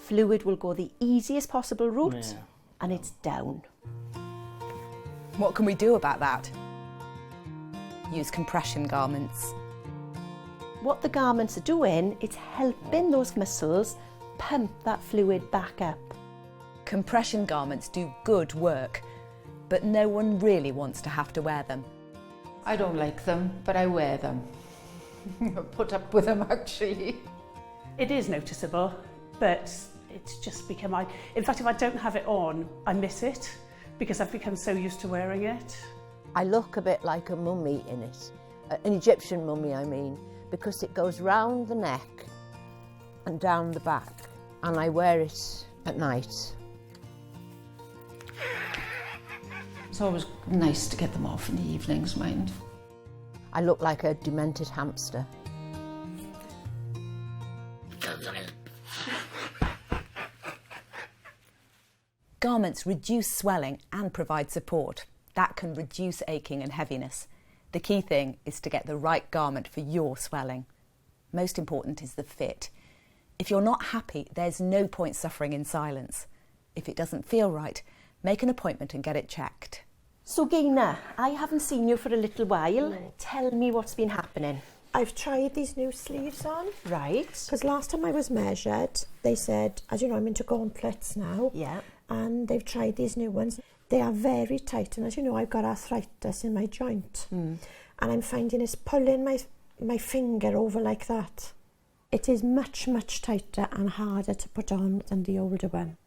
fluid will go the easiest possible route, and it's down. What can we do about that? Use compression garments. What the garments are doing, it's helping those muscles pump that fluid back up. Compression garments do good work, but no one really wants to have to wear them. I don't like them, but I wear them. Put up with them, actually. It is noticeable, but it's just become... In fact, if I don't have it on, I miss it, because I've become so used to wearing it. I look a bit like a mummy in it, an Egyptian mummy I mean, because it goes round the neck and down the back, and I wear it at night. It's always nice to get them off in the evenings, mind. I look like a demented hamster. Garments reduce swelling and provide support. That can reduce aching and heaviness. The key thing is to get the right garment for your swelling. Most important is the fit. If you're not happy, there's no point suffering in silence. If it doesn't feel right, make an appointment and get it checked. So Gaynor, I haven't seen you for a little while. Tell me what's been happening. I've tried these new sleeves on. Right. Because last time I was measured, they said, as you know, I'm into gauntlets now. Yeah. And they've tried these new ones. They are very tight, and as you know, I've got arthritis in my joint. And I'm finding it's pulling my finger over like that. It is much, much tighter and harder to put on than the older one.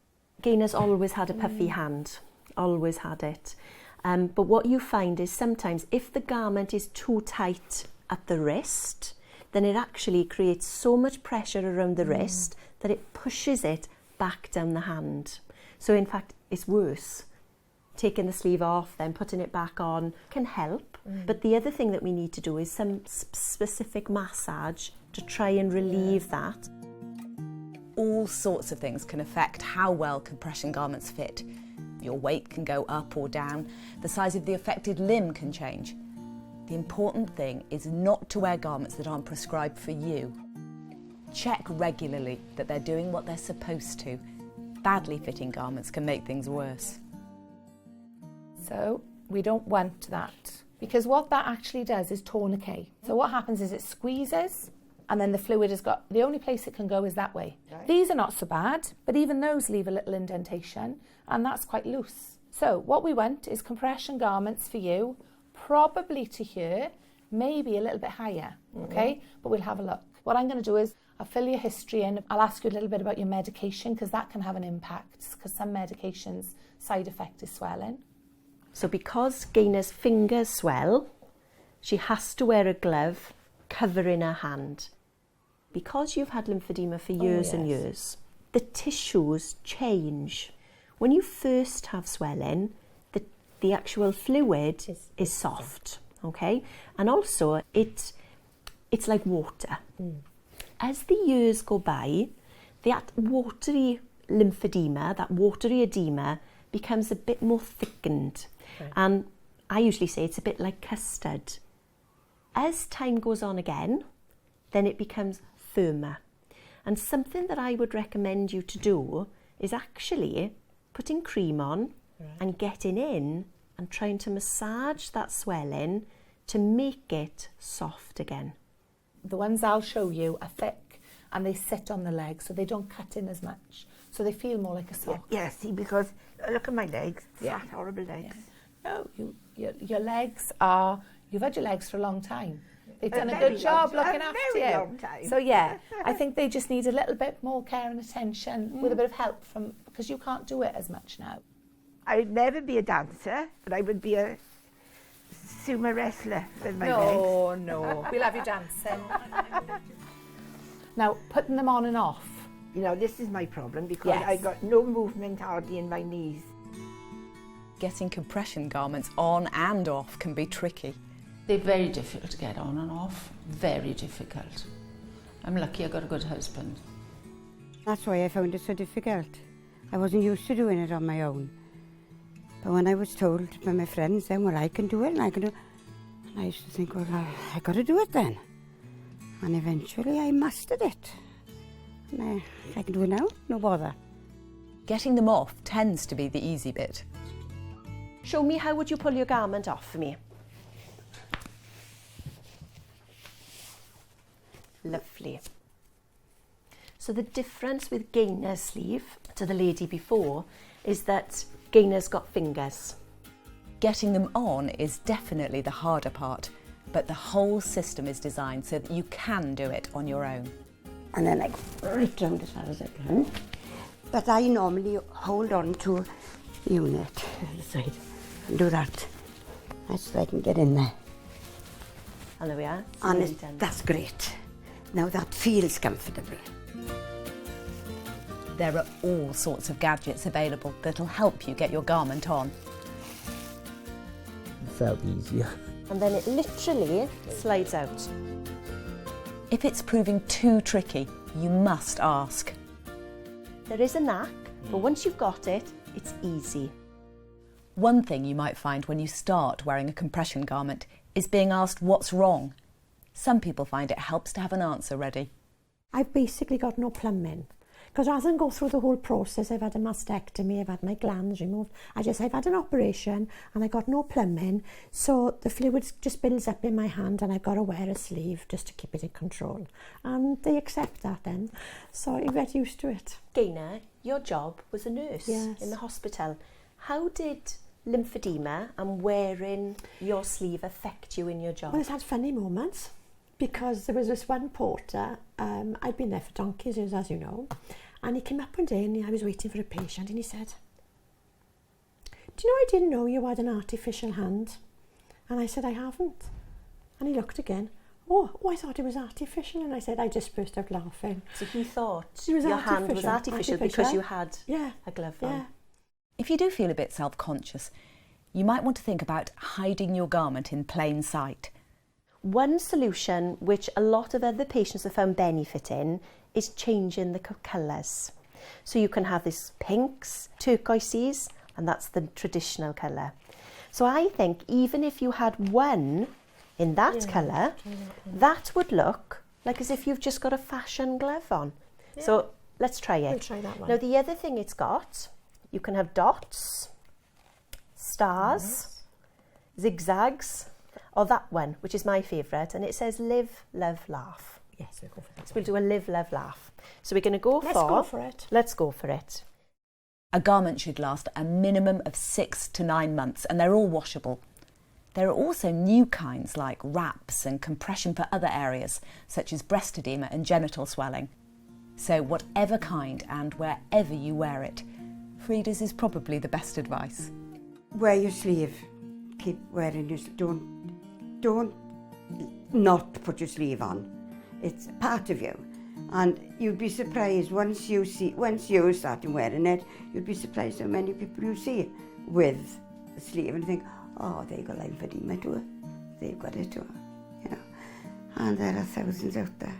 Gaynor's always had a puffy hand, always had it. But what you find is sometimes if the garment is too tight at the wrist, then it actually creates so much pressure around the wrist that it pushes it back down the hand. So in fact, it's worse. Taking the sleeve off, then putting it back on can help. But the other thing that we need to do is some specific massage to try and relieve that. All sorts of things can affect how well compression garments fit. Your weight can go up or down. The size of the affected limb can change. The important thing is not to wear garments that aren't prescribed for you. Check regularly that they're doing what they're supposed to. Badly fitting garments can make things worse. So we don't want that, because what that actually does is tourniquet. So what happens is it squeezes, and then the fluid has got, the only place it can go is that way. Right. These are not so bad, but even those leave a little indentation, and that's quite loose. So what we want is compression garments for you, probably to here, maybe a little bit higher, okay? But we'll have a look. What I'm going to do is I'll fill your history in. I'll ask you a little bit about your medication, because that can have an impact, because some medications, side effect is swelling. So because Gaynor's fingers swell, she has to wear a glove covering her hand. Because you've had lymphedema for years and years, the tissues change. When you first have swelling, the actual fluid is soft, okay? And also, it's like water. As the years go by, that watery lymphedema, that watery edema, becomes a bit more thickened. Right. And I usually say it's a bit like custard. As time goes on again, then it becomes firmer. And something that I would recommend you to do is actually putting cream on and getting in and trying to massage that swelling to make it soft again. The ones I'll show you are thick and they sit on the legs, so they don't cut in as much. So they feel more like a sock. Yeah, see, because look at my legs, fat, horrible legs. No, your legs are, you've had your legs for a long time. They've done a good job looking after you. A very long time. So yeah, I think they just need a little bit more care and attention with a bit of help from, because you can't do it as much now. I'd never be a dancer, but I would be a sumo wrestler with my legs. No, we'll have you dancing. Now, putting them on and off. You know, this is my problem, because I got no movement hardly in my knees. Getting compression garments on and off can be tricky. They're very difficult to get on and off, very difficult. I'm lucky I got a good husband. That's why I found it so difficult. I wasn't used to doing it on my own. But when I was told by my friends then, well, I can do it and I can do it, and I used to think, well, I got to do it then. And eventually I mastered it. Nah, I can do it now, no bother. Getting them off tends to be the easy bit. Show me, how would you pull your garment off for me? Lovely. So the difference with Gainer's sleeve to the lady before is that Gainer's got fingers. Getting them on is definitely the harder part, but the whole system is designed so that you can do it on your own. And then I go right round as far as I can. But I normally hold on to the unit on the side and do that. That's so I can get in there. And there we are. And that's great. Now that feels comfortable. There are all sorts of gadgets available that'll help you get your garment on. Felt easier. And then it literally slides out. If it's proving too tricky, you must ask. There is a knack, but once you've got it, it's easy. One thing you might find when you start wearing a compression garment is being asked what's wrong. Some people find it helps to have an answer ready. I've basically got no plumbing. Because rather than go through the whole process, I've had a mastectomy, I've had my glands removed, I've had an operation and I got no plumbing, so the fluid just builds up in my hand and I've got to wear a sleeve just to keep it in control. And they accept that then, so you get used to it. Gainer, your job was a nurse in the hospital. How did lymphedema and wearing your sleeve affect you in your job? Well, it's had funny moments. Because there was this one porter, I'd been there for donkey's years, as you know, and he came up one day and I was waiting for a patient and he said, "Do you know I didn't know you had an artificial hand?" And I said, "I haven't." And he looked again, oh, I thought it was artificial. And I said, I just burst out laughing. So he thought it was your hand was artificial because you had a glove on. If you do feel a bit self-conscious, you might want to think about hiding your garment in plain sight. One solution which a lot of other patients have found benefit in is changing the colours. So you can have this pinks, turquoises, and that's the traditional colour. So I think even if you had one in that colour, that would look like as if you've just got a fashion glove on. Yeah. So let's try it. We'll try that one. Now the other thing it's got, you can have dots, stars, zigzags, or that one, which is my favourite, and it says live, love, laugh. Yes, we'll go for that. So we'll do a live, love, laugh. So we're going to go Let's go for it. Let's go for it. A garment should last a minimum of 6 to 9 months, and they're all washable. There are also new kinds like wraps and compression for other areas, such as breast edema and genital swelling. So whatever kind and wherever you wear it, Frida's is probably the best advice. Wear your sleeve. Keep wearing your sleeve. Don't not put your sleeve on. It's part of you. And you'd be surprised once you start wearing it, you'd be surprised how many people you see with the sleeve and think, oh, they got lymphedema too. They've got it too. You know. And there are thousands out there.